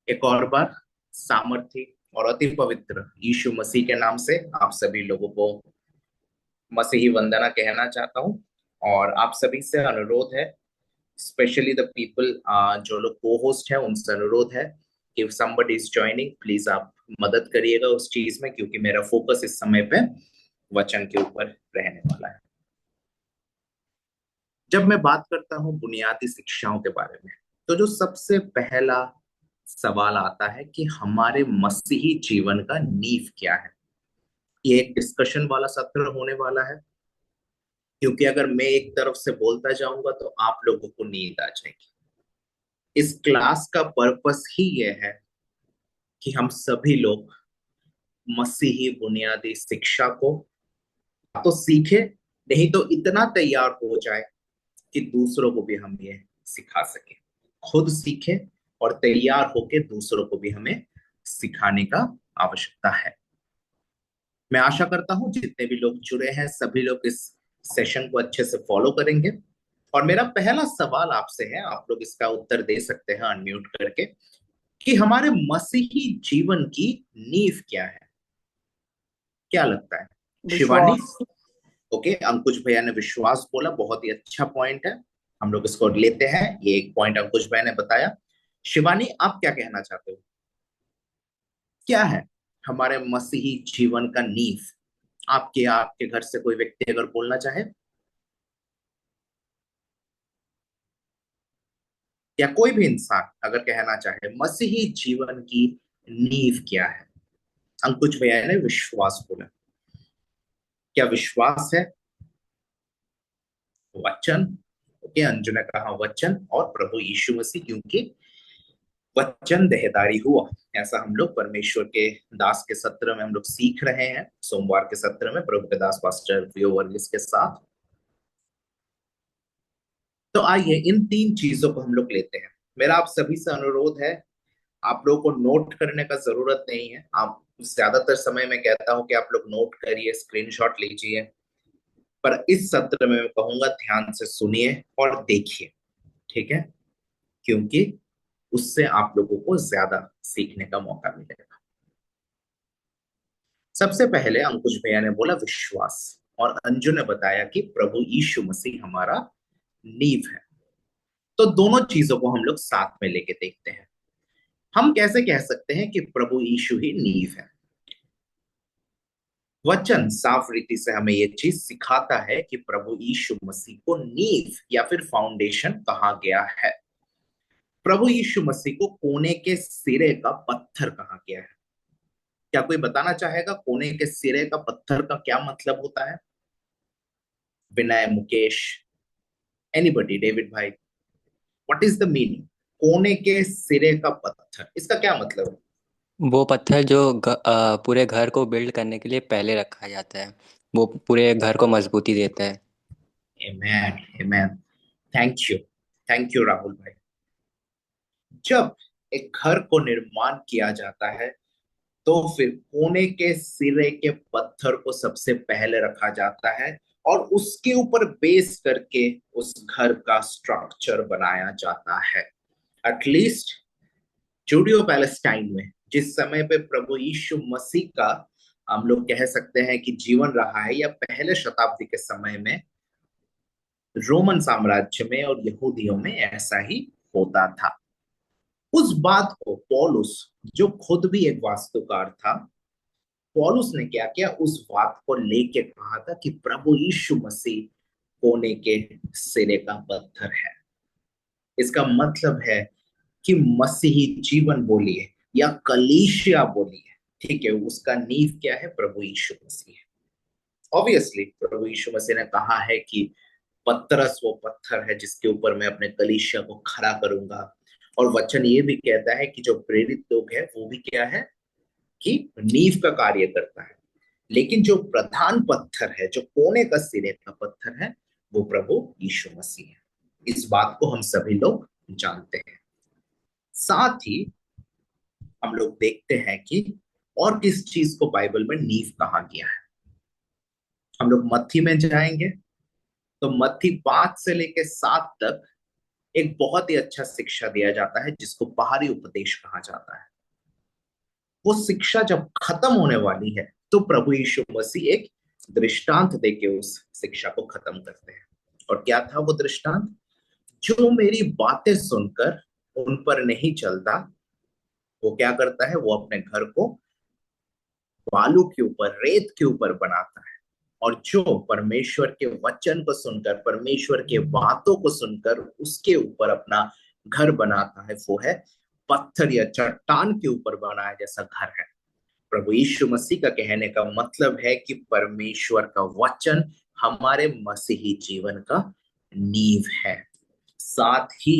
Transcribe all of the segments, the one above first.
एक और बार सामर्थी और अति पवित्र यीशु मसीह के नाम से आप सभी लोगों को मसीही वंदना कहना चाहता हूँ। और आप सभी से अनुरोध है, स्पेशली द पीपल जो लोग को होस्ट है, उनसे अनुरोध है कि if somebody is joining, please आप मदद करिएगा उस चीज में, क्योंकि मेरा फोकस इस समय पे वचन के ऊपर रहने वाला है। जब मैं बात करता हूँ बुनियादी शिक्षाओं के बारे में, तो जो सबसे पहला सवाल आता है कि हमारे मसीही जीवन का नींव क्या है। ये एक डिस्कशन वाला सत्र होने वाला है, क्योंकि अगर मैं एक तरफ से बोलता जाऊंगा तो आप लोगों को नींद आ जाएगी। इस क्लास का पर्पस ही ये है कि हम सभी लोग मसीही बुनियादी शिक्षा को तो सीखे, नहीं तो इतना तैयार हो जाए कि दूसरों को भी हम ये सिखा सके। खुद सीखे और तैयार होके दूसरों को भी हमें सिखाने का आवश्यकता है। मैं आशा करता हूं जितने भी लोग जुड़े हैं सभी लोग इस सेशन को अच्छे से फॉलो करेंगे। और मेरा पहला सवाल आपसे है, आप लोग इसका उत्तर दे सकते हैं अनम्यूट करके, कि हमारे मसीही जीवन की नींव क्या है। क्या लगता है? शिवानी? विश्वास। ओके, अंकुश भैया ने विश्वास बोला, बहुत ही अच्छा पॉइंट है, हम लोग इसको लेते हैं। ये एक पॉइंट अंकुश भैया ने बताया। शिवानी, आप क्या कहना चाहते हो? क्या है हमारे मसीही जीवन का नींव? आपके आपके घर से कोई व्यक्ति अगर बोलना चाहे, या कोई भी इंसान अगर कहना चाहे मसीही जीवन की नींव क्या है। अंकुश भैया ने विश्वास बोला। क्या विश्वास है? वचन। ओके, अंजू ने कहा वचन और प्रभु यीशु मसीह, क्योंकि वचन देहधारी हुआ। ऐसा हम लोग परमेश्वर के दास के सत्र में हम लोग सीख रहे हैं, सोमवार के सत्र में प्रभु के दास पास्टर वियो वर्गीस के साथ। तो आइए इन तीन चीजों को हम लोग लेते हैं। मेरा आप सभी से अनुरोध है, आप लोगों को नोट करने का जरूरत नहीं है। आप ज्यादातर समय मैं कहता हूं कि आप लोग नोट करिए, स्क्रीनशॉट लीजिए, पर इस सत्र में मैं कहूंगा ध्यान से सुनिए और देखिए। ठीक है? क्योंकि उससे आप लोगों को ज्यादा सीखने का मौका मिलेगा। सबसे पहले अंकुश भैया ने बोला विश्वास, और अंजू ने बताया कि प्रभु यीशु मसीह हमारा नींव है। तो दोनों चीजों को हम लोग साथ में लेके देखते हैं। हम कैसे कह सकते हैं कि प्रभु यीशु ही नींव है? वचन साफ रीति से हमें यह चीज सिखाता है कि प्रभु यीशु मसीह को नींव या फिर फाउंडेशन कहा गया है। प्रभु यीशु मसीह को कोने के सिरे का पत्थर कहा गया है। क्या कोई बताना चाहेगा कोने के सिरे का पत्थर का क्या मतलब होता है? विनय, मुकेश, एनीबडी, डेविड भाई, व्हाट इज द मीनिंग? कोने के सिरे का पत्थर, इसका क्या मतलब है? वो पत्थर जो पूरे घर को बिल्ड करने के लिए पहले रखा जाता है, वो पूरे घर को मजबूती देता है। आमेन, आमेन। थैंक यू राहुल भाई। जब एक घर को निर्माण किया जाता है, तो फिर कोने के सिरे के पत्थर को सबसे पहले रखा जाता है, और उसके ऊपर बेस करके उस घर का स्ट्रक्चर बनाया जाता है। एटलीस्ट जूडियो पैलेस्टाइन में जिस समय पे प्रभु यीशु मसीह का हम लोग कह सकते हैं कि जीवन रहा है, या पहले शताब्दी के समय में रोमन साम्राज्य में और यहूदियों में ऐसा ही होता था। उस बात को पौलुस, जो खुद भी एक वास्तुकार था, पौलुस ने क्या किया, उस बात को लेके कहा था कि प्रभु यीशु मसीह कोने के सिरे का पत्थर है। इसका मतलब है कि मसीही जीवन बोलिए या कलीसिया बोलिए, ठीक है, उसका नींव क्या है? प्रभु यीशु मसीह है। ऑब्वियसली प्रभु यीशु मसीह ने कहा है कि पतरस वो पत्थर है जिसके ऊपर मैं अपने कलीसिया को खड़ा करूंगा। और वचन ये भी कहता है कि जो प्रेरित लोग हैं वो भी क्या है, कि नींव का कार्य करता है। लेकिन जो प्रधान पत्थर है, जो कोने का सिरे का पत्थर है, वो प्रभु यीशु मसीह है। इस बात को हम सभी लोग जानते हैं। साथ ही हम लोग देखते हैं कि और किस चीज को बाइबल में नींव कहा गया है। हम लोग मत्ती में जाएंगे, तो मत्ती 5 से लेके 7 तक एक बहुत ही अच्छा शिक्षा दिया जाता है जिसको बाहरी उपदेश कहा जाता है। वो शिक्षा जब खत्म होने वाली है तो प्रभु यीशु मसीह एक दृष्टांत देके उस शिक्षा को खत्म करते हैं। और क्या था वो दृष्टांत? जो मेरी बातें सुनकर उन पर नहीं चलता, वो क्या करता है? वो अपने घर को बालू के ऊपर, रेत के ऊपर बनाता है। और जो परमेश्वर के वचन को सुनकर, परमेश्वर के बातों को सुनकर उसके ऊपर अपना घर बनाता है, वो है पत्थर या चट्टान के ऊपर बनाया जैसा घर है। प्रभु यीशु मसीह का कहने का मतलब है कि परमेश्वर का वचन हमारे मसीही जीवन का नींव है। साथ ही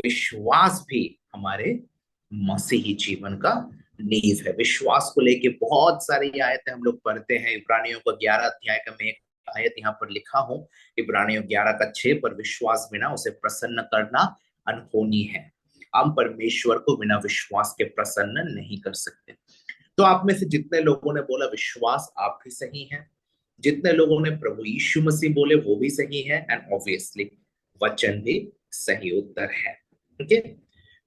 विश्वास भी हमारे मसीही जीवन का नींव है। विश्वास को लेके बहुत सारी आयतें हम लोग पढ़ते हैं। इब्रानियों को 11 अध्याय का मैं एक आयत यहाँ पर लिखा हूं, इब्रानियों 11 का 6, पर विश्वास बिना उसे प्रसन्न करना अनहोनी है। हम परमेश्वर को बिना विश्वास के प्रसन्न नहीं कर सकते। तो आप में से जितने लोगों ने बोला विश्वास, आप भी सही हैं। जितने लोगों ने प्रभु यीशु मसीह बोले वो भी सही है, एंड ऑब्वियसली वचन भी सही उत्तर है। ठीक है।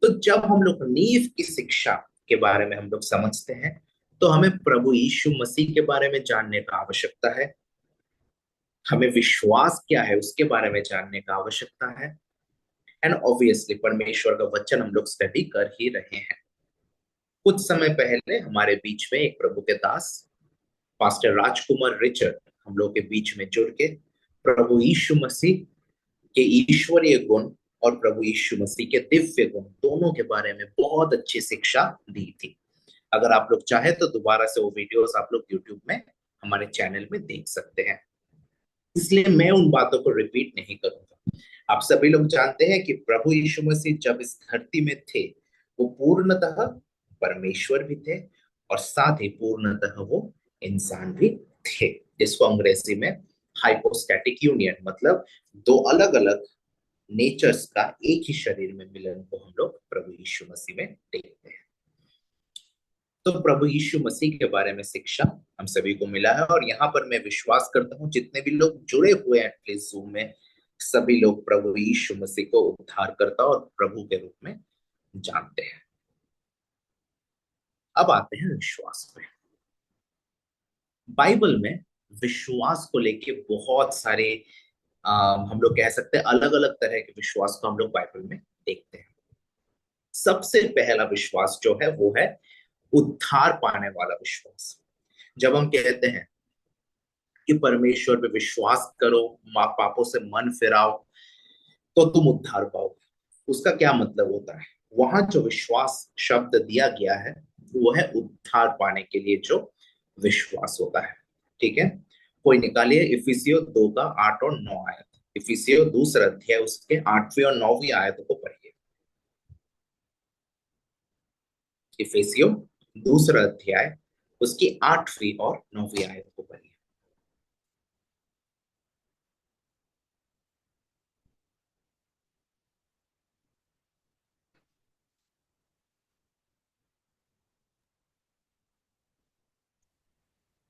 तो जब हम लोग नींव की शिक्षा के बारे में हम लोग समझते हैं तो हमें प्रभु यीशु मसीह के बारे में जानने का आवश्यकता है। हमें विश्वास क्या है उसके बारे में जानने का आवश्यकता है, एंड ऑब्वियसली परमेश्वर का वचन हम लोग स्टडी कर ही रहे हैं। कुछ समय पहले हमारे बीच में एक प्रभु के दास पास्टर राजकुमार रिचर्ड हम लोग के बीच में जुड़ के प्रभु यीशु मसीह के ईश्वरीय गुण और प्रभु यीशु मसीह के दिव्य गुण दोनों के बारे में बहुत अच्छी शिक्षा दी थी। अगर आप लोग चाहे तो दोबारा से वो वीडियोस आप लोग यूट्यूब में हमारे चैनल में देख सकते हैं, इसलिए मैं उन बातों को रिपीट नहीं करूंगा। आप सभी लोग जानते हैं कि प्रभु यीशु मसीह जब इस धरती में थे वो पूर्णतः परमेश्वर भी थे और साथ ही पूर्णतः वो इंसान भी थे, जिसको अंग्रेजी में हाइपोस्टैटिक यूनियन, मतलब दो अलग अलग नेचर्स का एक ही शरीर में मिलन को हम लोग प्रभु यीशु मसीह में देखते हैं। तो प्रभु यीशु मसीह के बारे में शिक्षा हम सभी को मिला है, और यहाँ पर मैं विश्वास करता हूँ जितने भी लोग जुड़े हुए हैं एटलीस्ट जूम में, सभी लोग प्रभु यीशु मसीह को उद्धारकर्ता और प्रभु के रूप में जानते हैं। अब आते हैं विश्वास पे। बाइबल में विश्वास को लेके बहुत सारे हम लोग कह सकते हैं अलग अलग तरह के विश्वास को हम लोग बाइबल में देखते हैं। सबसे पहला विश्वास जो है वो है उद्धार पाने वाला विश्वास। जब हम कहते हैं कि परमेश्वर पे विश्वास करो, माँ पापों से मन फिराओ तो तुम उद्धार पाओगे, उसका क्या मतलब होता है? वहां जो विश्वास शब्द दिया गया है वो है उद्धार पाने के लिए जो विश्वास होता है। ठीक है। कोई निकालिए इफिसियो 2 का 8 और 9 आयत। इफिसियो दूसरा अध्याय उसके 8वीं और 9वीं आयत को पढ़िए। इफिसियो दूसरा अध्याय उसकी 8वीं और 9वीं आयत को पढ़िए।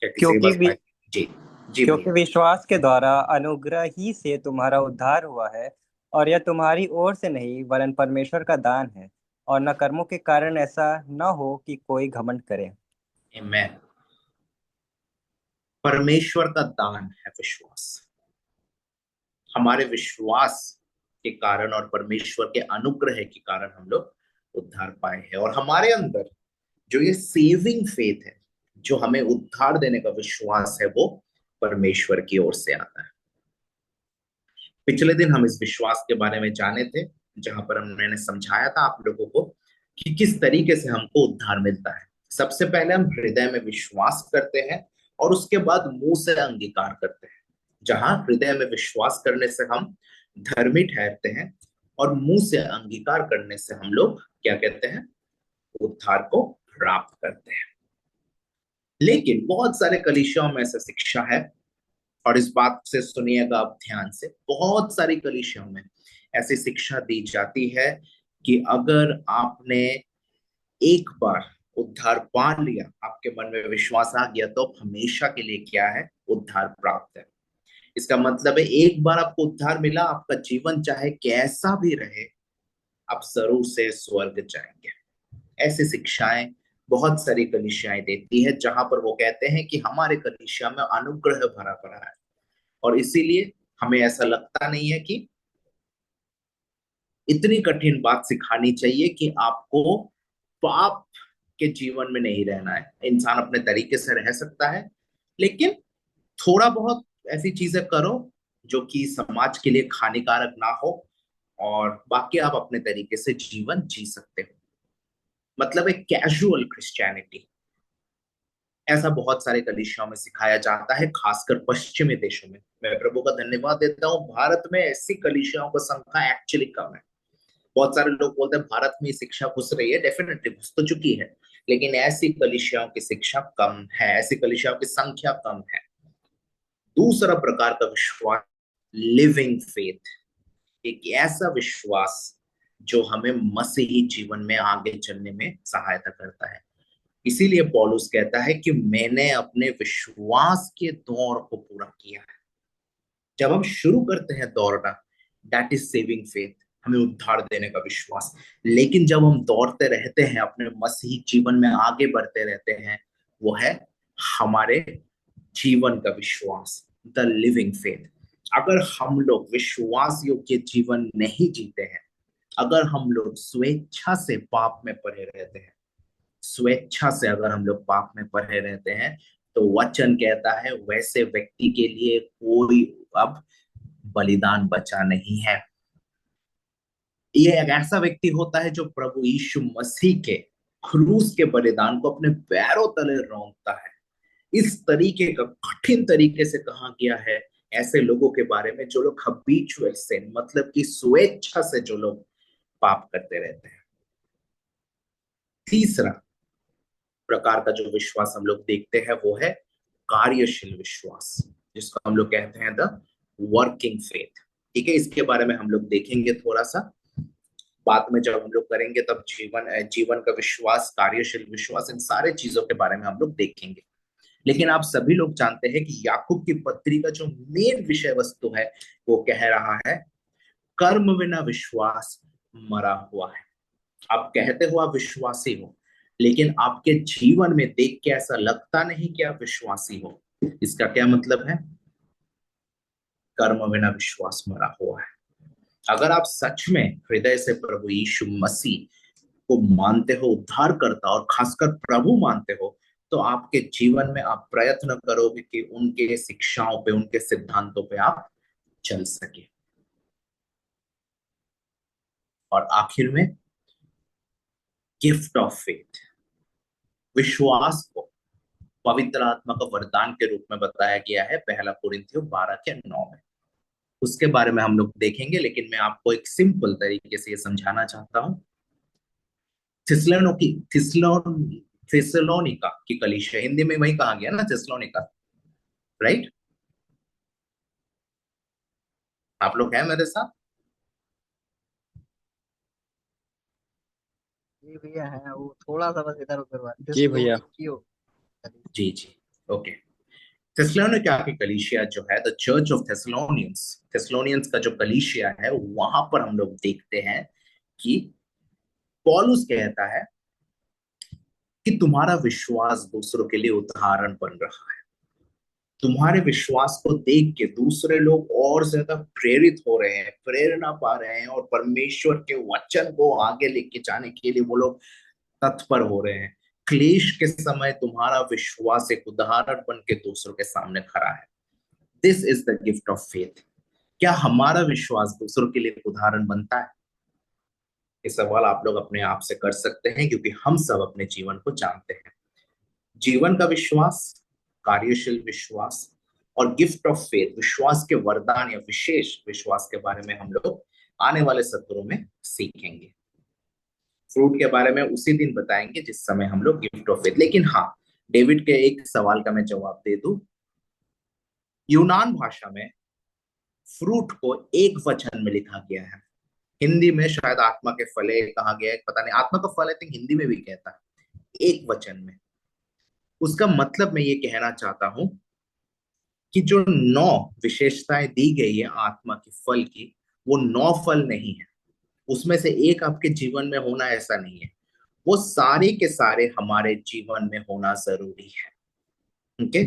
क्या किसी की क्योंकि बस वि, भाई? जी। जी क्योंकि भैया। विश्वास के द्वारा अनुग्रह ही से तुम्हारा उद्धार हुआ है, और यह तुम्हारी ओर से नहीं वरन परमेश्वर का दान है, और न कर्मों के कारण ऐसा न हो कि कोई घमंड करे। आमेन। परमेश्वर का दान है विश्वास। हमारे विश्वास के कारण और परमेश्वर के अनुग्रह के कारण हम लोग उद्धार पाए हैं, और हमारे अंदर जो ये सेविंग फेथ है, जो हमें उद्धार देने का विश्वास है, वो परमेश्वर की ओर से आता है। पिछले दिन हम इस विश्वास के बारे में जाने थे, जहां पर मैंने समझाया था आप लोगों को कि किस तरीके से हमको उद्धार मिलता है। सबसे पहले हम हृदय में विश्वास करते हैं और उसके बाद मुंह से अंगीकार करते हैं। जहां हृदय में विश्वास करने से हम धर्मी ठहरते हैं और मुंह से अंगीकार करने से हम लोग क्या कहते हैं? उद्धार को प्राप्त करते हैं। लेकिन बहुत सारे कलीसियाओं में ऐसा शिक्षा है, और इस बात से सुनिएगा आप ध्यान से, बहुत सारी कलीसियाओं में ऐसी शिक्षा दी जाती है कि अगर आपने एक बार उद्धार पा लिया, आपके मन में विश्वास आ गया, तो हमेशा के लिए क्या है? उद्धार प्राप्त है। इसका मतलब है एक बार आपको उद्धार मिला, आपका जीवन चाहे कैसा भी रहे, आप जरूर से स्वर्ग जाएंगे। ऐसी शिक्षाएं बहुत सारी कलीसियाएं देती है, जहां पर वो कहते हैं कि हमारे कलीसिया में अनुग्रह भरा पड़ा है, और इसीलिए हमें ऐसा लगता नहीं है कि इतनी कठिन बात सिखानी चाहिए कि आपको पाप के जीवन में नहीं रहना है। इंसान अपने तरीके से रह सकता है, लेकिन थोड़ा बहुत ऐसी चीजें करो जो कि समाज के लिए हानिकारक ना हो, और बाकी आप अपने तरीके से जीवन जी सकते हो। मतलब एक कैजुअल क्रिश्चियनिटी, ऐसा बहुत सारे कलीसियाओं में सिखाया जाता है, खासकर पश्चिमी देशों में। मैं प्रभु का धन्यवाद देता हूँ, भारत में ऐसी कलीसियाओं की संख्या एक्चुअली कम है। बहुत सारे लोग बोलते हैं भारत में शिक्षा घुस रही है, डेफिनेटली घुस तो चुकी है, लेकिन ऐसी कलीसियाओं की शिक्षा कम है, ऐसी कलीसियाओं की संख्या कम है। दूसरा प्रकार का विश्वास, लिविंग फेथ, एक ऐसा विश्वास जो हमें मसीही जीवन में आगे चलने में सहायता करता है। इसीलिए पौलुस कहता है कि मैंने अपने विश्वास के दौर को पूरा किया है। जब हम शुरू करते हैं दौड़ना, दैट इज सेविंग फेथ, हमें उद्धार देने का विश्वास। लेकिन जब हम दौड़ते रहते हैं, अपने मसीही जीवन में आगे बढ़ते रहते हैं, वो है हमारे जीवन का विश्वास, द लिविंग फेथ। अगर हम लोग विश्वास योग्य जीवन नहीं जीते हैं, अगर हम लोग स्वेच्छा से पाप में पड़े रहते हैं, स्वेच्छा से अगर हम लोग पाप में पड़े रहते हैं, तो वचन कहता है वैसे व्यक्ति के लिए कोई अब बलिदान बचा नहीं है। ये एक ऐसा व्यक्ति होता है जो प्रभु यीशु मसीह के क्रूस के बलिदान को अपने पैरों तले रौंदता है। इस तरीके का कठिन तरीके से कहा गया है ऐसे लोगों के बारे में जो लोग हबीचुअल सिन, मतलब कि स्वेच्छा से जो लोग पाप करते रहते हैं। तीसरा प्रकार का जो विश्वास हम लोग देखते हैं वो है कार्यशील विश्वास, जिसको हम लोग कहते हैं द वर्किंग फेथ। ठीक है, इसके बारे में हम लोग देखेंगे थोड़ा सा बाद में, जब हम लोग करेंगे तब जीवन का विश्वास, कार्यशील विश्वास, इन सारे चीजों के बारे में हम लोग देखेंगे। लेकिन आप सभी लोग जानते हैं कि याकूब की पत्री का जो मेन विषय वस्तु है वो कह रहा है कर्म बिना विश्वास मरा हुआ है। आप कहते हो आप विश्वासी हो, लेकिन आपके जीवन में देख के ऐसा लगता नहीं कि आप विश्वासी हो। इसका क्या मतलब है? कर्म बिना विश्वास मरा हुआ है। अगर आप सच में हृदय से प्रभु यीशु मसीह को मानते हो, उद्धार करता, और खासकर प्रभु मानते हो, तो आपके जीवन में आप प्रयत्न करोगे कि उनके शिक्षाओं पे, उनके सिद्धांतों पे आप चल सके। और आखिर में गिफ्ट ऑफ फेथ, विश्वास को पवित्र आत्मा का वरदान के रूप में बताया गया है पहला कुरिन्थियों 12:9 में। उसके बारे में हम लोग देखेंगे, लेकिन मैं आपको एक सिंपल तरीके से ये समझाना चाहता हूँ। थिस्सलुनीका की कलीसिया, हिंदी में वही कहा गया ना, थिस्सलुनीका, राइट? आप लोग हैं मेरे साथ? जी भैया है, वो थोड़ा सा बस इधर उधर हुआ, जी भैया। जी जी, ओके। थिस्सलुनीका की कलीसिया जो है, द चर्च ऑफ थिस्सलुनियंस, थिस्सलुनियंस का जो कलीसिया है, वहां पर हम लोग देखते हैं कि पौलुस कहता है कि तुम्हारा विश्वास दूसरों के लिए उदाहरण बन रहा है। तुम्हारे विश्वास को देख के दूसरे लोग और ज्यादा प्रेरित हो रहे हैं, प्रेरणा पा रहे हैं, और परमेश्वर के वचन को आगे लेके जाने के लिए वो लोग तत्पर हो रहे हैं। क्लेश के समय तुम्हारा विश्वास एक उदाहरण बन के दूसरों के सामने खड़ा है। This is the gift of faith. क्या हमारा विश्वास दूसरों के लिए उदाहरण बनता है? ये सवाल आप लोग अपने आप से कर सकते हैं, क्योंकि हम सब अपने जीवन को जानते हैं। जीवन का विश्वास, कार्यशील विश्वास, और गिफ्ट ऑफ फेथ, विश्वास के वरदान या विशेष विश्वास के बारे में हम लोग आने वाले सत्रों में सीखेंगे। फ्रूट के बारे में उसी दिन बताएंगे जिस समय हम लोग गिफ्ट ऑफ फेथ। लेकिन हाँ, डेविड के एक सवाल का मैं जवाब दे दूं। यूनान भाषा में फ्रूट को एक वचन में लिखा गया है। हिंदी में शायद आत्मा के फले कहा गया है, पता नहीं, आत्मा का फल आई थिंक हिंदी में भी कहता है एक वचन में। उसका मतलब मैं ये कहना चाहता हूं कि जो 9 विशेषताएं दी गई है आत्मा के फल की, वो 9 फल नहीं है। उसमें से एक आपके जीवन में होना ऐसा नहीं है। वो सारे के सारे हमारे जीवन में होना जरूरी है। Okay,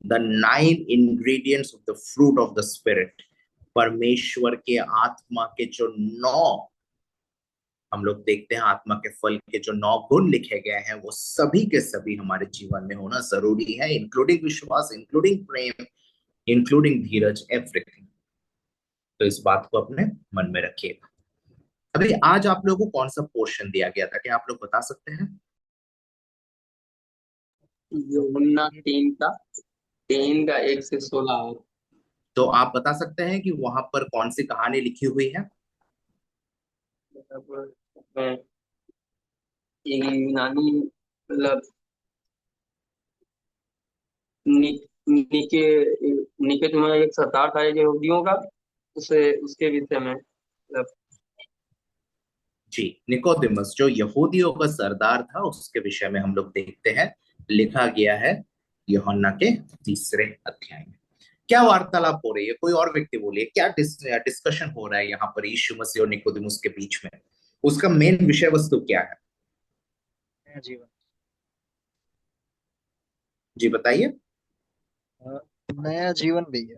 the 9 ingredients of the fruit of the spirit, परमेश्वर के आत्मा के जो 9, हम लोग देखते हैं आत्मा के फल के जो 9 गुण लिखे गए हैं, वो सभी के सभी हमारे जीवन में होना जरूरी है, इंक्लूडिंग विश्वास, इंक्लूडिंग प्रेम, इंक्लूडिंग धीरज, एवरीथिंग। तो इस बात को अपने मन में रखिएगा। अभी आज आप लोगों को कौन सा पोर्शन दिया गया था, क्या आप लोग बता सकते हैं? यूहन्ना 3 का 1 से 16। तो आप बता सकते हैं कि वहां पर कौन सी कहानी लिखी हुई है? मतलब मैं यूनानी मतलब नि, निके निके तुम्हारा एक सरदार था यहूदियों का, उसे उसके विषय में मतलब। जी, निकोदेमस जो यहूदियों का सरदार था, उसके विषय में हम लोग देखते हैं, लिखा गया है यूहन्ना के 3 अध्याय में। क्या वार्तालाप हो रही है? कोई और व्यक्ति बोलिए, क्या डिस्कशन हो रहा है यहाँ पर यीशु मसीह और निकोदेमुस के बीच में? उसका मेन विषय वस्तु क्या है? नया जीवन। जी बताइए। अ, नया जीवन भी है।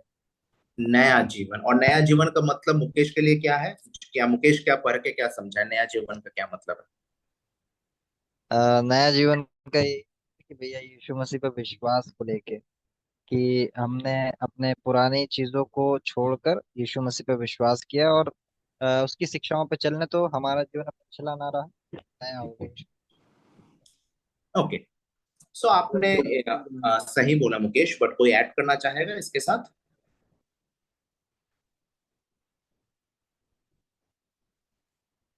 नया जीवन, और नया जीवन का मतलब मुकेश के लिए क्या है? क्या मुकेश क्या पढ़ के क्या समझा है, नया जीवन का क्या मतलब है? नया जीवन का ये है कि भैया यीशु मसीह पर विश्वास को लेके, कि हमने अपने पुरानी चीजों को छोड़कर यीशु मसीह पर विश्वास किया और उसकी शिक्षाओं पर चलने, तो हमारा जीवन अब पिछला ना रहा, नया हो गया। ओके, सो आपने सही बोला मुकेश, बट कोई ऐड करना चाहेगा इसके साथ?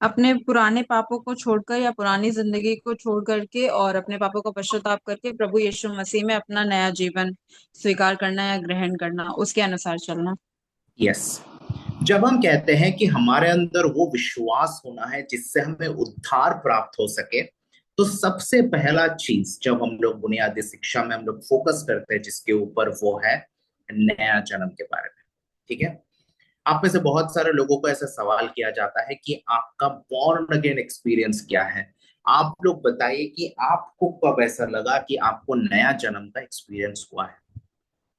अपने पुराने पापों को छोड़कर या पुरानी जिंदगी को छोड़ करके और अपने पापों का पश्चाताप करके प्रभु यीशु मसीह में अपना नया जीवन स्वीकार करना या ग्रहण करना, उसके अनुसार चलना। यस, जब हम कहते हैं कि हमारे अंदर वो विश्वास होना है जिससे हमें उद्धार प्राप्त हो सके, तो सबसे पहला चीज जब हम लोग बुनियादी शिक्षा में हम लोग फोकस करते हैं जिसके ऊपर, वो है नया जन्म के बारे में। ठीक है, आप में से बहुत सारे लोगों को ऐसा सवाल किया जाता है कि आपका बॉर्न अगेन एक्सपीरियंस क्या है। आप लोग बताइए कि आपको कब ऐसा लगा कि आपको नया जन्म का एक्सपीरियंस हुआ है?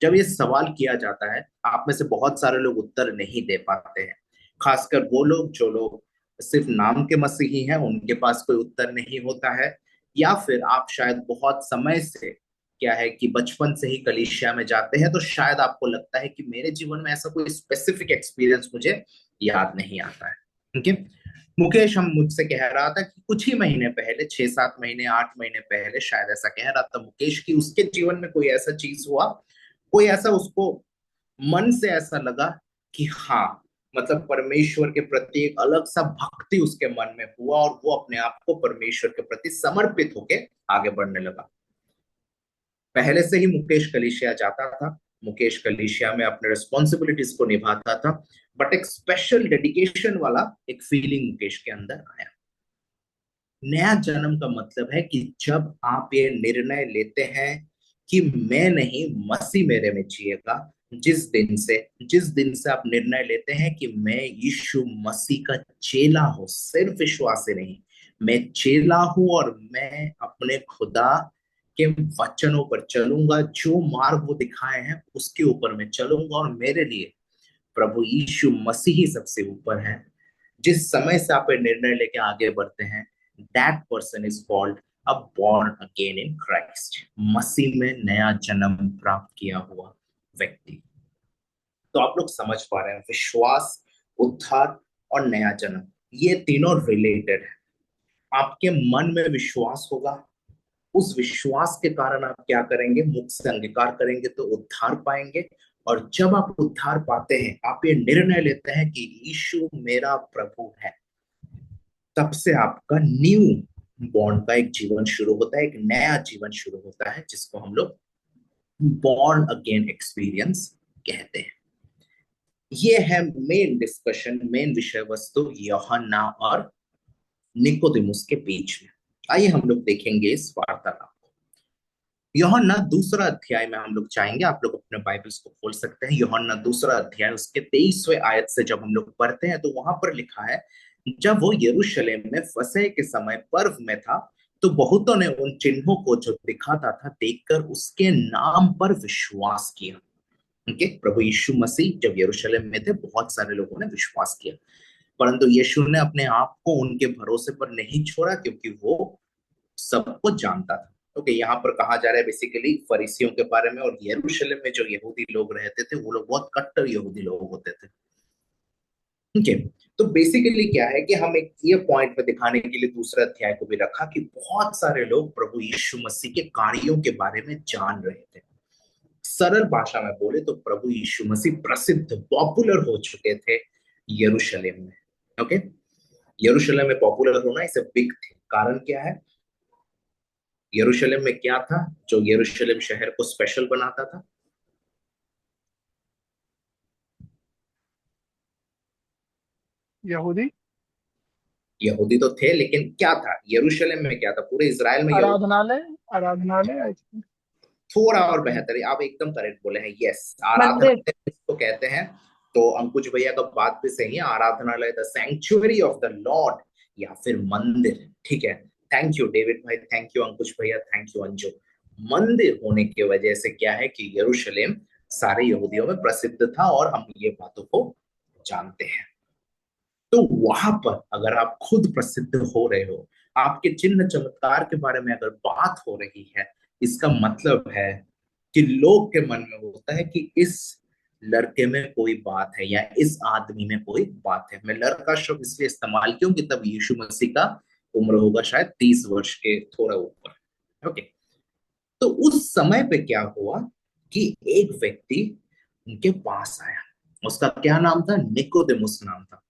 जब ये सवाल किया जाता है, आप में से बहुत सारे लोग उत्तर नहीं दे पाते हैं। खासकर वो लोग जो लोग सिर्फ नाम के मसीही हैं, उनके पास कोई उत्तर नहीं होता है। या फिर आप शायद बहुत समय से, क्या है कि बचपन से ही कलीसिया में जाते हैं, तो शायद आपको लगता है कि मेरे जीवन में ऐसा कोई स्पेसिफिक एक्सपीरियंस मुझे याद नहीं आता है। ठीक है, मुकेश हम मुझसे कह रहा था कि कुछ ही महीने पहले, 6-7 महीने, 8 महीने पहले शायद, ऐसा कह रहा था मुकेश कि उसके जीवन में कोई ऐसा चीज हुआ, कोई ऐसा उसको मन से ऐसा लगा कि हाँ, मतलब परमेश्वर के प्रति एक अलग सा भक्ति उसके मन में हुआ और वो अपने आप को परमेश्वर के प्रति समर्पित होके आगे बढ़ने लगा। पहले से ही मुकेश कलीसिया जाता था, मुकेश कलीसिया में अपने रिस्पॉन्सिबिलिटीज को निभाता था, बट एक स्पेशल डेडिकेशन वाला एक फीलिंग मुकेश के अंदर आया। नया जन्म का मतलब है कि जब आप ये निर्णय लेते हैं कि मैं नहीं, मसीह मेरे में जिएगा। जिस दिन से आप निर्णय लेते हैं कि मैं यीशु मसीह का चेला हूं, सिर्फ विश्वास से नहीं, मैं चेला हूं और मैं अपने खुदा के वचनों पर चलूंगा, जो मार्ग वो दिखाए हैं उसके ऊपर मैं चलूंगा, और मेरे लिए प्रभु यीशु मसीह ही सबसे ऊपर है। जिस समय से आप ये निर्णय लेके आगे बढ़ते हैं, that person is called a born again in Christ, मसीह में नया जन्म प्राप्त किया हुआ व्यक्ति। तो आप लोग समझ पा रहे हैं, विश्वास, उद्धार और नया जन्म, ये तीनों रिलेटेड है। आपके मन में विश्वास होगा, उस विश्वास के कारण आप क्या करेंगे? मुख से अंगीकार करेंगे तो उद्धार पाएंगे। और जब आप उद्धार पाते हैं, आप ये निर्णय लेते हैं कि यीशु मेरा प्रभु है, तब से आपका न्यू बॉर्न का एक जीवन शुरू होता है, एक नया जीवन शुरू होता है, जिसको हम लोग बॉर्न अगेन एक्सपीरियंस कहते हैं। ये है मेन डिस्कशन, मेन विषय वस्तु यूहन्ना और निकोदेमुस के बीच में। आइए हम लोग देखेंगे इस वार्तालाप को। यूहन्ना दूसरा अध्याय में हम लोग चाहेंगे, आप लोग अपने बाइबल्स को खोल सकते हैं। यूहन्ना दूसरा अध्याय उसके 23वें आयत से जब हम लोग पढ़ते हैं तो वहां पर लिखा है, जब वो यरूशलेम में फसह के समय पर्व में था तो बहुतों ने उन चिन्हों को जो दिखाता था देखकर उसके नाम पर विश्वास किया। ओके, प्रभु यीशु मसीह जब यरूशलेम में थे बहुत सारे लोगों ने विश्वास किया, परंतु यीशु ने अपने आप को उनके भरोसे पर नहीं छोड़ा क्योंकि वो सबको जानता था। ओके, यहाँ पर कहा जा रहा है बेसिकली फरीसियों के बारे में, और यरूशलेम में जो यहूदी लोग रहते थे वो लोग बहुत कट्टर यहूदी लोग होते थे। ठीक है, तो बेसिकली क्या है कि हम एक ये पॉइंट में दिखाने के लिए दूसरे अध्याय को भी रखा कि बहुत सारे लोग प्रभु यीशु मसीह के कार्यों के बारे में जान रहे थे। सरल भाषा में बोले तो प्रभु यीशु मसीह प्रसिद्ध पॉपुलर हो चुके थे यरूशलेम में। ओके, यरूशलेम में पॉपुलर होना इसे बिग थे। कारण क्या है? यरूशलेम में क्या था जो यरूशलेम शहर को स्पेशल बनाता था? यहूदी यहूदी तो थे, लेकिन क्या था यरूशलेम में? क्या था? पूरे इज़राइल में यहूदी। आराधनालय, आराधनालय I think। थोड़ा और बेहतर है, आप एकदम करेक्ट बोले हैं। यस, मंदिर। आराधनालय इसको कहते हैं। तो अंकुश भैया का बात भी सही है, आराधनालय the sanctuary of the Lord, या फिर मंदिर। ठीक है, थैंक यू डेविड भाई, थैंक यू अंकुश भैया, थैंक यू अंजू। मंदिर होने की वजह से क्या है कि यरूशलेम सारे यहूदियों में प्रसिद्ध था, और हम ये बातों को जानते हैं। तो वहां पर अगर आप खुद प्रसिद्ध हो रहे हो, आपके चिन्ह चमत्कार के बारे में अगर बात हो रही है, इसका मतलब है कि लोग के मन में होता है कि इस लड़के में कोई बात है या इस आदमी में कोई बात है। मैं लड़का शब्द इसलिए इस्तेमाल क्यों कि तब यीशु मसीह का उम्र होगा शायद 30 वर्ष के थोड़ा ऊपर। ओके, तो उस समय पे क्या हुआ कि एक व्यक्ति उनके पास आया, उसका क्या नाम था? निकोदेमुस नाम था।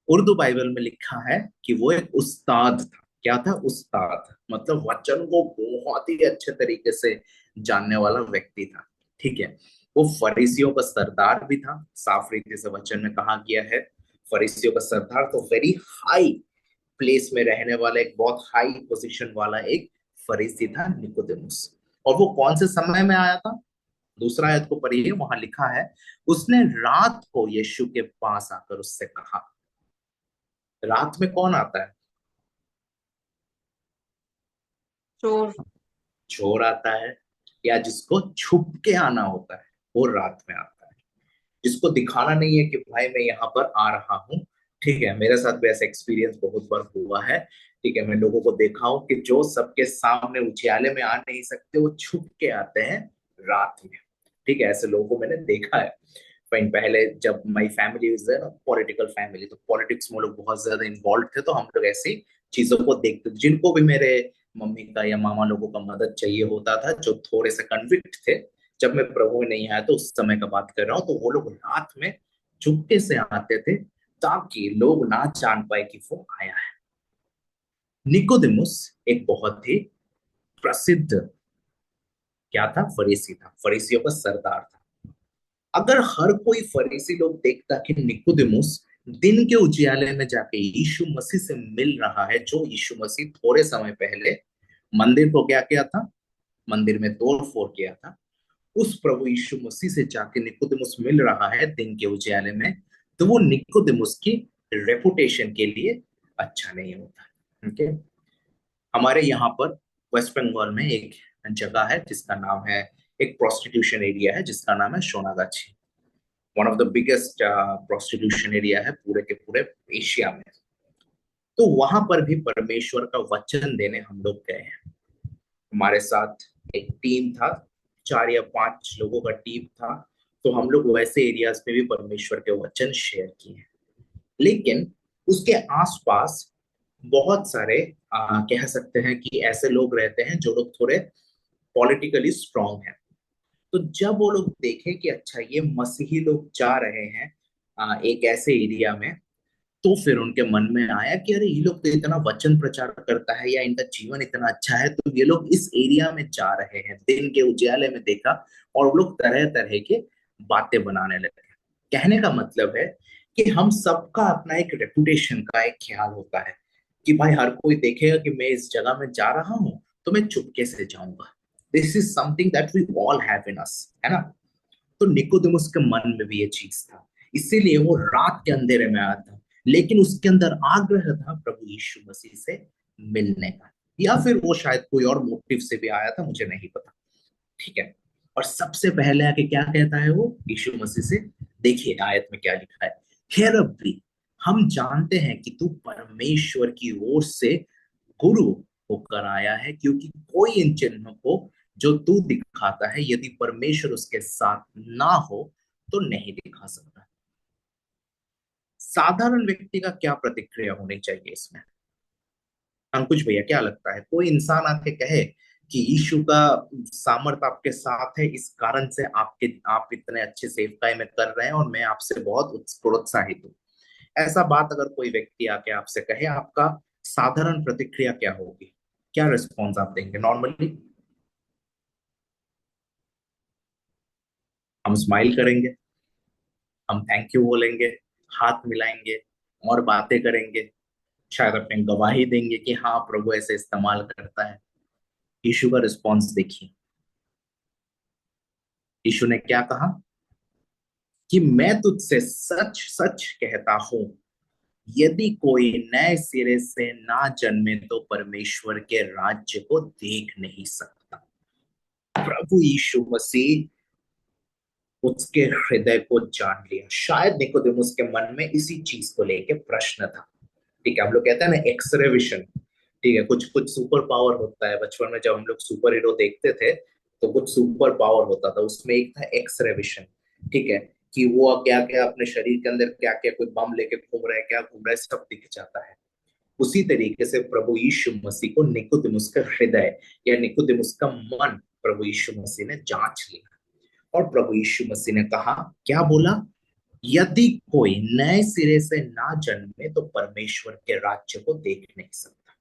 उर्दू बाइबल में लिखा है कि वो एक उस्ताद था। क्या था? उस्ताद, मतलब वचन को बहुत ही अच्छे तरीके से जानने वाला व्यक्ति था। ठीक है, वो फरीसियों का सरदार भी था, साफ रीति से वचन में कहा गया है। फरीसियों का सरदार तो वेरी हाई प्लेस में रहने वाला, एक बहुत हाई पोजीशन वाला एक फरीसी था निकोदेमुस। और वो कौन से समय में आया था? दूसरा आयत को पढ़िए, वहां लिखा है, उसने रात को यीशु के पास आकर उससे कहा। रात में कौन आता है? चोर। चोर आता है, या जिसको छुप के आना होता है वो रात में आता है। जिसको दिखाना नहीं है कि भाई मैं यहाँ पर आ रहा हूँ। ठीक है, मेरे साथ भी ऐसा एक्सपीरियंस बहुत बार हुआ है। ठीक है, मैं लोगों को देखा हूँ कि जो सबके सामने उजियाले में आ नहीं सकते वो छुप के आते हैं रात में। ठीक है, ऐसे लोगों को मैंने देखा है। फाइन, पहले जब माई फैमिली इज ना पॉलिटिकल फैमिली, तो पॉलिटिक्स में लोग बहुत ज्यादा इन्वॉल्व थे, तो हम लोग ऐसी चीजों को देखते थे। जिनको भी मेरे मम्मी का या मामा लोगों का मदद चाहिए होता था, जो थोड़े से कन्विक्ट थे, जब मैं प्रभु में नहीं आया तो उस समय का बात कर रहा हूँ, तो वो लोग रात में चुपके से आते थे ताकि लोग ना जान पाए कि वो आया है। निकोदेमुस एक बहुत ही प्रसिद्ध क्या था? फरीसी था, फरीसियों का सरदार था। अगर हर कोई फरीसी लोग देखता कि निकोदेमुस दिन के उजियाले में जाके यीशु मसीह से मिल रहा है, जो यीशु मसीह थोड़े समय पहले मंदिर को क्या किया था? मंदिर में तोड़ फोड़ किया था। उस प्रभु यीशु मसीह से जाके निकोदेमुस मिल रहा है दिन के उजियाले में, तो वो निकोदेमुस की रेपुटेशन के लिए अच्छा नहीं होता। ओके, हमारे यहाँ पर वेस्ट बंगाल में एक जगह है जिसका नाम है, एक प्रोस्टिट्यूशन एरिया है जिसका नाम है Sonagachi. One of the biggest prostitution area है पूरे के पूरे एशिया में। तो वहां पर भी परमेश्वर का वचन देने हम लोग गए हैं। हमारे साथ एक टीम था, 4 या 5 लोगों का टीम था। तो हम लोग वैसे एरियाज में भी परमेश्वर के वचन शेयर किए हैं। लेकिन उसके आसपास बहुत सारे कह सकते हैं कि ऐसे लोग रहते हैं जो लोग थोड़े पॉलिटिकली स्ट्रांग हैं। तो जब वो लोग देखे कि अच्छा ये मसीही लोग जा रहे हैं एक ऐसे एरिया में, तो फिर उनके मन में आया कि अरे ये लोग तो इतना वचन प्रचार करता है या इनका जीवन इतना अच्छा है, तो ये लोग इस एरिया में जा रहे हैं। दिन के उजाले में देखा और वो लोग तरह तरह के बातें बनाने लगे। कहने का मतलब है कि हम सबका अपना एक रेपुटेशन का एक ख्याल होता है कि भाई हर कोई देखेगा कि मैं इस जगह में जा रहा हूं तो मैं चुपके से जाऊंगा। This is something that we all have in us, है ना। तो निकोदेमुस के मन में भी ये चीज था, इसीलिए वो रात के अंधेरे में आया था, लेकिन उसके अंदर आग्रह था प्रभु यीशु मसीह से मिलने का, या फिर वो शायद कोई और मोटिव से भी आया था, मुझे नहीं पता। ठीक है। और सबसे पहले आके क्या कहता है वो यीशु मसीह से, देखिए आयत में क्या लिखा है, हे रब्बी, हम जानते हैं कि तू परमेश्वर की ओर से गुरु होकर आया है, क्योंकि कोई इन चिन्हों को जो तू दिखाता है, यदि परमेश्वर उसके साथ ना हो तो नहीं दिखा सकता। साधारण व्यक्ति का क्या प्रतिक्रिया होनी चाहिए इसमें? अंकुश भैया क्या लगता है, कोई इंसान आके कहे कि यीशु का सामर्थ आपके साथ है, इस कारण से आप इतने अच्छे सेवकाई में कर रहे हैं और मैं आपसे बहुत प्रोत्साहित हूँ, ऐसा बात अगर कोई व्यक्ति आके आपसे कहे, आपका साधारण प्रतिक्रिया क्या होगी? क्या रिस्पॉन्स आप देंगे नॉर्मली? हम स्माइल करेंगे, हम थैंक यू बोलेंगे, हाथ मिलाएंगे और बातें करेंगे, शायद अपने गवाही देंगे कि हाँ प्रभु ऐसे इस्तेमाल करता है। यीशु का रिस्पॉन्स देखिए, यीशु ने क्या कहा कि मैं तुझसे सच सच कहता हूं, यदि कोई नए सिरे से ना जन्मे तो परमेश्वर के राज्य को देख नहीं सकता। प्रभु यीशु मसीह उसके हृदय को जान लिया। शायद निकोदेमुस के मन में इसी चीज को लेके प्रश्न था। ठीक है, हम लोग कहते हैं ना एक्सरे विजन। ठीक है, कुछ कुछ सुपर पावर होता है। बचपन में जब हम लोग सुपर हीरो देखते थे तो कुछ सुपर पावर होता था, उसमें एक था एक्सरे विजन। ठीक है, कि वो क्या क्या अपने शरीर के अंदर क्या क्या कोई बम लेके घूम रहा है, क्या घूम रहा है, सब दिख जाता है। उसी तरीके से प्रभु यीशु मसीह को निकोदेमुस का हृदय या निकोदेमुस का मन प्रभु यीशु मसीह ने जांच लिया, और प्रभु यीशु मसीह ने कहा, क्या बोला, यदि कोई नए सिरे से ना जन्मे तो परमेश्वर के राज्य को देख नहीं सकता।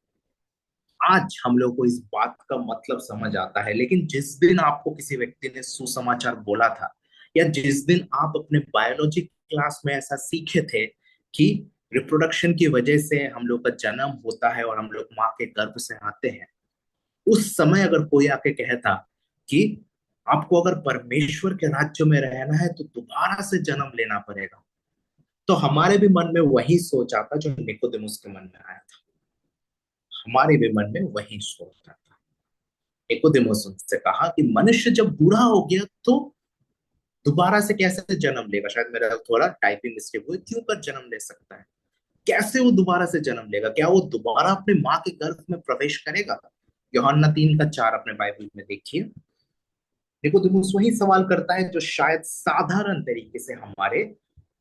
आज हम लोग को इस बात का मतलब समझ आता है, लेकिन जिस दिन आपको किसी व्यक्ति ने सुसमाचार बोला था, या जिस दिन आप अपने बायोलॉजी क्लास में ऐसा सीखे थे कि रिप्रोडक्शन की वजह से हम लोग का जन्म होता है और हम लोग माँ के गर्भ से आते हैं, उस समय अगर कोई आके कहता कि आपको अगर परमेश्वर के राज्य में रहना है तो दोबारा से जन्म लेना पड़ेगा, तो हमारे भी मन में वही सोच आता जो निकोदेमुस के मन में आया था। हमारे भी मन में वही सोच आता। निकोदेमुस उनसे कहा कि मनुष्य जब बूढ़ा हो गया तो दोबारा से कैसे जन्म लेगा? शायद मेरा थोड़ा टाइपिंग मिस्टेक हुई, क्यों कर जन्म ले सकता है? कैसे वो दोबारा से जन्म लेगा? क्या वो दोबारा अपने माँ के गर्भ में प्रवेश करेगा? यूहन्ना 3:4 अपने बाइबल में देखिए। निकोदेमुस वही सवाल करता है जो शायद साधारण तरीके से हमारे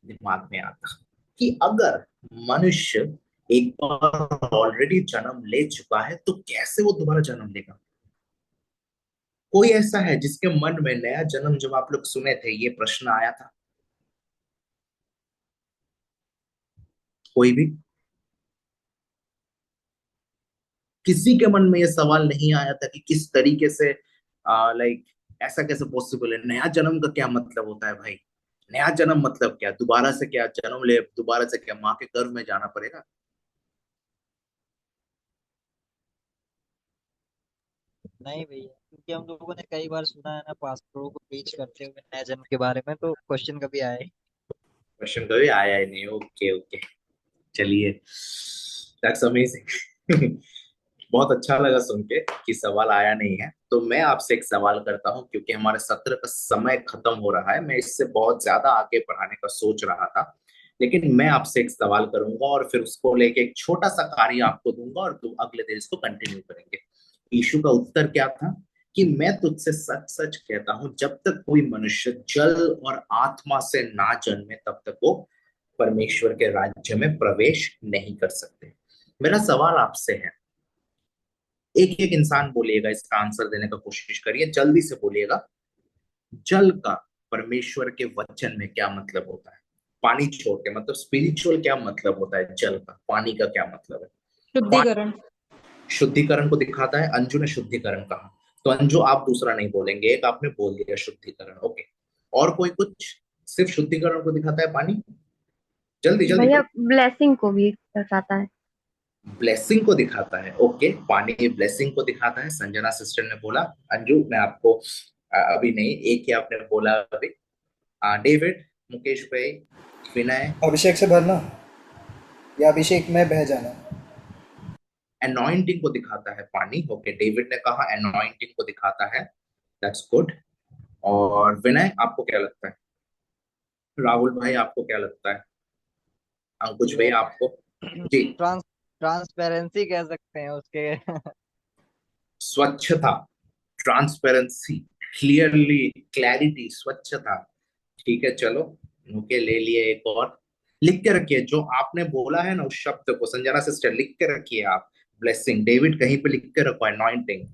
दिमाग में आता, कि अगर मनुष्य एक बार ऑलरेडी जन्म ले चुका है तो कैसे वो दोबारा जन्म लेगा? कोई ऐसा है जिसके मन में नया जन्म जब आप लोग सुने थे ये प्रश्न आया था? कोई भी? किसी के मन में ये सवाल नहीं आया था कि किस तरीके से, लाइक, ऐसा कैसे पॉसिबल है? नया जन्म का क्या मतलब होता है भाई? नया जन्म मतलब क्या? दोबारा से क्या जन्म ले, दोबारा से क्या माँ के गर्भ में जाना पड़ेगा? नहीं भैया, क्योंकि हम लोगों ने कई बार सुना है ना पास्टरों को प्रीच करते हुए नए जन्म के बारे में, तो क्वेश्चन कभी आया ही। क्वेश्चन कभी आया ही नहीं। ओके ओके, चलिए, दैट्स अमेजिंग। बहुत अच्छा लगा सुन के कि सवाल आया नहीं है। तो मैं आपसे एक सवाल करता हूं, क्योंकि हमारे सत्र का समय खत्म हो रहा है। मैं इससे बहुत ज्यादा आगे बढ़ाने का सोच रहा था, लेकिन मैं आपसे एक सवाल करूंगा और फिर उसको लेके एक छोटा सा कार्य आपको दूंगा और तुम अगले दिन इसको कंटिन्यू करेंगे। यीशु का उत्तर क्या था? कि मैं तुझसे सच सच कहता हूं, जब तक कोई मनुष्य जल और आत्मा से ना जन्मे तब तक वो परमेश्वर के राज्य में प्रवेश नहीं कर सकते। मेरा सवाल आपसे है, एक एक इंसान बोलिएगा, इसका आंसर देने का कोशिश करिए, जल्दी से बोलिएगा। जल का परमेश्वर के वचन में क्या मतलब होता है? पानी छोड़ के, मतलब स्पिरिचुअल क्या मतलब होता है जल का? पानी का क्या मतलब है? पानी शुद्धिकरण। शुद्धिकरण को दिखाता है। अंजू ने शुद्धिकरण कहा, तो अंजू आप दूसरा नहीं बोलेंगे, एक आपने बोल दिया शुद्धिकरण। ओके, और कोई कुछ? सिर्फ शुद्धिकरण को दिखाता है पानी? जल्दी जल्दी भैया बोल। ब्लेसिंग को भी दर्शाता है। ब्लेसिंग को दिखाता है। ओके, पानी ब्लेसिंग को दिखाता है, संजना सिस्टर ने बोला। अंजू, मैं आपको अभी नहीं, एक ही आपने बोला अभी। डेविड, मुकेश भाई, विनय। अभिषेक से भरना या अभिषेक में बह जाना। एनॉइंटिंग को दिखाता है पानी। ओके, डेविड ने कहा एनॉइंटिंग को दिखाता है। That's good. और विनय, आपको क्या लगता है? राहुल भाई, आपको क्या लगता है? अंकुश भाई, ये आपको? जी। ट्रांसपेरेंसी कह सकते हैं उसके। स्वच्छता, ट्रांसपेरेंसी, क्लियरली, क्लैरिटी, स्वच्छता। ठीक है, चलो। ओके, ले लिए एक और। लिख के रखिए जो आपने बोला है ना, उस शब्द को। संजना सिस्टर, लिख के रखिए आप। ब्लेसिंग, डेविड कहीं पे लिख के रखो अनॉइंटिंग।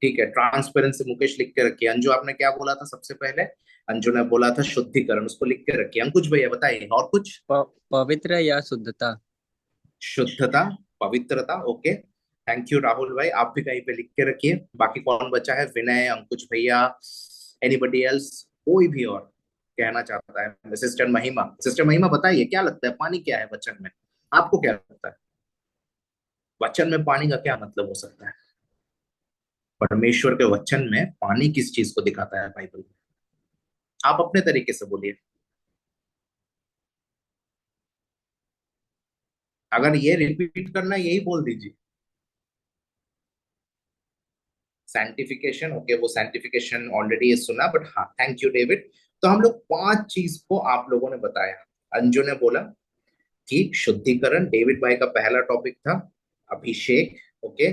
ठीक है, ट्रांसपेरेंसी मुकेश लिख के रखिए। अंजू, आपने क्या बोला था सबसे पहले? अंजू ने बोला था शुद्धिकरण, उसको लिख के रखिए। अंकुश भैया बताइए, और कुछ? पवित्र या शुद्धता। शुद्धता, पवित्रता। ओके, थैंक यू राहुल भाई, आप भी कहीं पे लिख के रखिए। बाकी कौन बचा है? विनय, अंकुश भैया, एनीबडी एल्स, कोई भी और कहना चाहता है? सिस्टर महिमा, सिस्टर महिमा बताइए क्या लगता है, पानी क्या है वचन में? आपको क्या लगता है वचन में पानी का क्या मतलब हो सकता है? परमेश्वर के वचन में पानी किस चीज को दिखाता है बाइबल में? आप अपने तरीके से बोलिए। अगर ये रिपीट करना है, यही बोल दीजिए। सैंटिफिकेशन। ओके, वो सैंटिफिकेशन ऑलरेडी सुना, बट हाँ, थैंक यू डेविड। तो हम लोग पांच चीज को आप लोगों ने बताया। अंजू ने बोला कि शुद्धिकरण, डेविड भाई का पहला टॉपिक था। अभिषेक। ओके,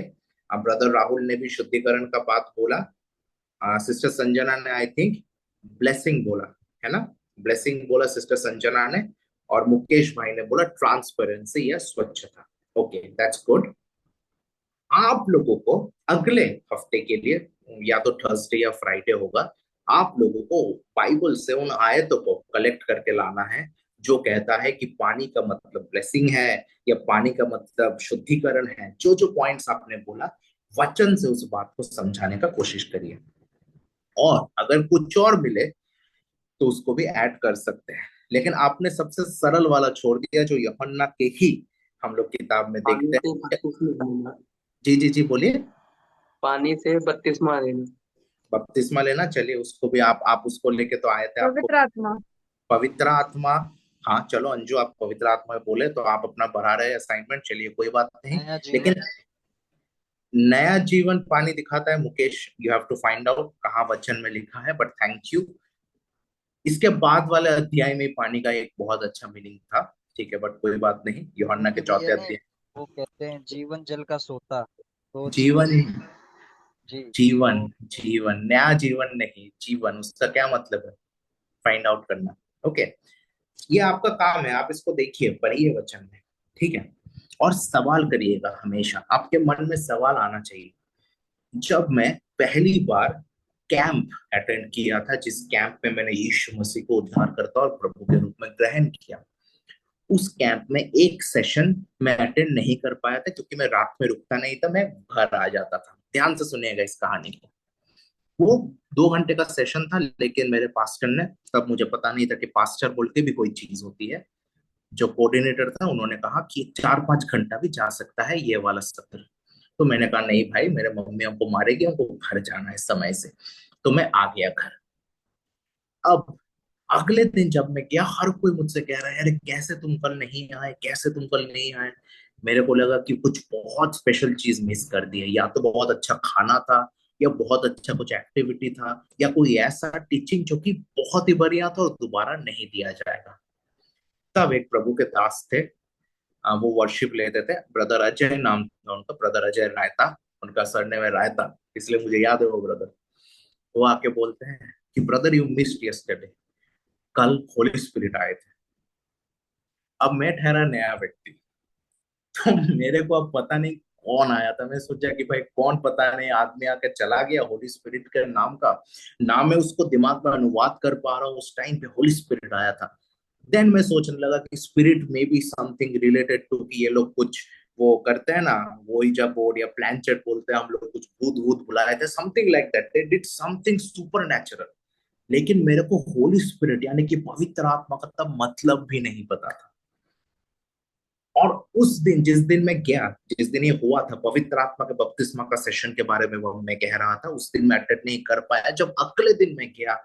अब ब्रदर राहुल ने भी शुद्धिकरण का बात बोला। सिस्टर संजना ने आई थिंक ब्लेसिंग बोला, है ना? ब्लेसिंग बोला सिस्टर संजना ने। और मुकेश भाई ने बोला ट्रांसपेरेंसी या स्वच्छता। Okay, that's good. आप लोगों को अगले हफ्ते के लिए, या तो थर्सडे या फ्राइडे होगा, आप लोगों को बाइबल से उन आयतों को कलेक्ट करके लाना है जो कहता है कि पानी का मतलब ब्लेसिंग है, या पानी का मतलब शुद्धिकरण है। जो जो पॉइंट्स आपने बोला, वचन से उस बात को समझाने का कोशिश करिए। और अगर कुछ और मिले तो उसको भी ऐड कर सकते हैं। लेकिन आपने सबसे सरल वाला छोड़ दिया, जो यूहन्ना के ही हम लोग किताब में पानी देखते से हैं। बपतिस्मा लेना। जी जी जी, बोलिए। पानी से बपतिस्मा लेना। बपतिस्मा लेना, चलिए उसको भी आप उसको लेके तो आए थे आपको। पवित्र आत्मा। पवित्र आत्मा। हाँ चलो अंजू, आप पवित्र आत्मा बोले तो आप अपना बढ़ा रहे असाइनमेंट, चलिए कोई बात नहीं। नया लेकिन जीवन। नया जीवन पानी दिखाता है Mukesh, you have to find out कहाँ वचन में लिखा है, बट थैंक यू। इसके बाद वाले अध्याय में पानी का एक बहुत अच्छा मीनिंग था। ठीक है, बट कोई बात नहीं, यूहन्ना के उनके लिए चौथे नहीं, अध्याय। वो कहते हैं जीवन जल का सोता, तो जीवन, जीवन। जी। जीवन, तो जीवन, नया जीवन नहीं, जीवन, उसका क्या मतलब है? फाइंड आउट करना। ओके, ये आपका काम है, आप इसको देखिए, पढ़िए वचन में। ठीक है, और सवाल करिएगा हमेशा, आपके मन में सवाल आना चाहिए। जब मैं पहली बार कैंप अटेंड किया था, जिस कैंप में मैंने यीशु मसीह को उद्धारकर्ता और प्रभु के रूप में ग्रहण किया, उस कैंप में एक सेशन मैं अटेंड नहीं कर पाया था क्योंकि मैं रात में रुकता नहीं था, मैं घर आ जाता था। ध्यान से सुनिएगा इस कहानी को। वो 2 घंटे का सेशन था, लेकिन मेरे पास्टर ने, तब मुझे पता नहीं था कि पास्टर बोल के भी कोई चीज होती है, जो कोऑर्डिनेटर था उन्होंने कहा कि 4-5 घंटा भी जा सकता है ये वाला सत्र। तो मैंने कहा नहीं भाई, मेरे मम्मी हमको मारेगी, हमको घर जाना है समय से। तो मैं आ गया घर। अब अगले दिन जब मैं गया, हर कोई मुझसे कह रहा है अरे कैसे तुम कल नहीं आए, कैसे तुम कल नहीं आए। मेरे को लगा कि कुछ बहुत स्पेशल चीज मिस कर दी है, या तो बहुत अच्छा खाना था, या बहुत अच्छा कुछ एक्टिविटी था, या कोई ऐसा टीचिंग जो कि बहुत ही बढ़िया था और दोबारा नहीं दिया जाएगा। तब एक प्रभु के दास थे, वो वर्शिप लेते थे, ब्रदर अजय नाम था उनका, ब्रदर अजय रायता। उनका सरनेम है रायता, इसलिए मुझे याद है वो ब्रदर। वो आके बोलते हैं कि ब्रदर यू मिस्ड यस्टरडे, कल होली स्पिरिट आए थे। अब मैं ठहरा नया व्यक्ति, तो मेरे को अब पता नहीं कौन आया था। मैं सोचा कि भाई कौन, पता नहीं आदमी आके चला गया, होली स्पिरिट के नाम का नाम मैं उसको दिमाग में अनुवाद कर पा रहा हूँ, उस टाइम पे होली स्पिरिट आया था। देन मैं सोचने लगा कि स्पिरिट में बी समथिंग रिलेटेड टू, कि ये लोग कुछ वो करते हैं ना, वही जब बोर्ड या प्लानचेट बोलते हैं हम लोग, कुछ भूत भूत बुलाए थे, something like that, they did something super natural. लेकिन मेरे को होली स्पिरिट यानी कि पवित्र आत्मा का तब मतलब भी नहीं पता था। और उस दिन, जिस दिन मैं गया, जिस दिन ये हुआ था, पवित्र आत्मा के बपतिस्मा का सेशन के बारे में वो मैं कह रहा था, उस दिन मैं अटेंड नहीं कर पाया। जब अगले दिन मैं गया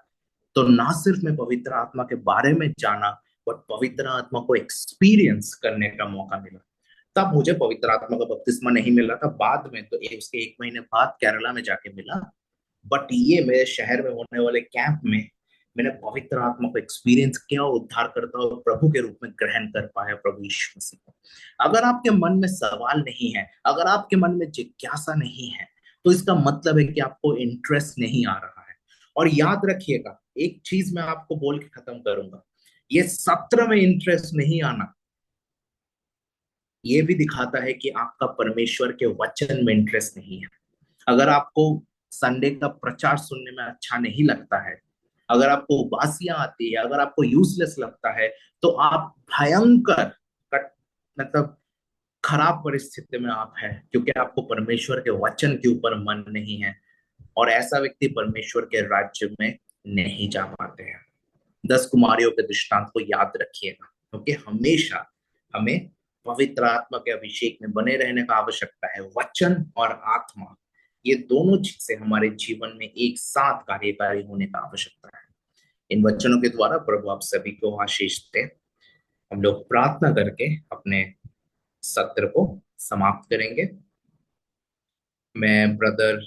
तो ना सिर्फ मैं पवित्र आत्मा के बारे में जाना, बट पवित्र आत्मा को एक्सपीरियंस करने का मौका मिला। तब मुझे पवित्र आत्मा का बपतिस्मा नहीं मिला था, बाद में तो उसके 1 महीने बाद केरला में जाके मिला। बट ये मेरे शहर में होने वाले कैंप में मैंने पवित्र आत्मा को एक्सपीरियंस किया, उद्धार करता और प्रभु के रूप में ग्रहण कर पाया प्रभु यीशु मसीह को। अगर आपके मन में सवाल नहीं है, अगर आपके मन में जिज्ञासा नहीं है, तो इसका मतलब है कि आपको इंटरेस्ट नहीं आ रहा है। और याद रखिएगा, एक चीज मैं आपको बोल के खत्म करूंगा, ये सत्र में इंटरेस्ट नहीं आना ये भी दिखाता है कि आपका परमेश्वर के वचन में इंटरेस्ट नहीं है। अगर आपको संडे का प्रचार सुनने में अच्छा नहीं लगता है, अगर आपको उबासियां आती है, अगर आपको यूजलेस लगता है, तो आप भयंकर मतलब खराब परिस्थिति में आप हैं, क्योंकि आपको परमेश्वर के वचन के ऊपर मन नहीं है। और ऐसा व्यक्ति परमेश्वर के राज्य में नहीं जा पाते हैं। 10 कुमारियों के दृष्टांत को याद रखिएगा, क्योंकि हमेशा हमें पवित्र आत्मा के अभिषेक में बने रहने का आवश्यकता है। वचन और आत्मा, ये दोनों चीजें हमारे जीवन में एक साथ कार्यकारी होने का आवश्यकता है। इन वचनों के द्वारा प्रभु आप सभी को आशीष दे। हम लोग प्रार्थना करके अपने सत्र को समाप्त करेंगे। मैं ब्रदर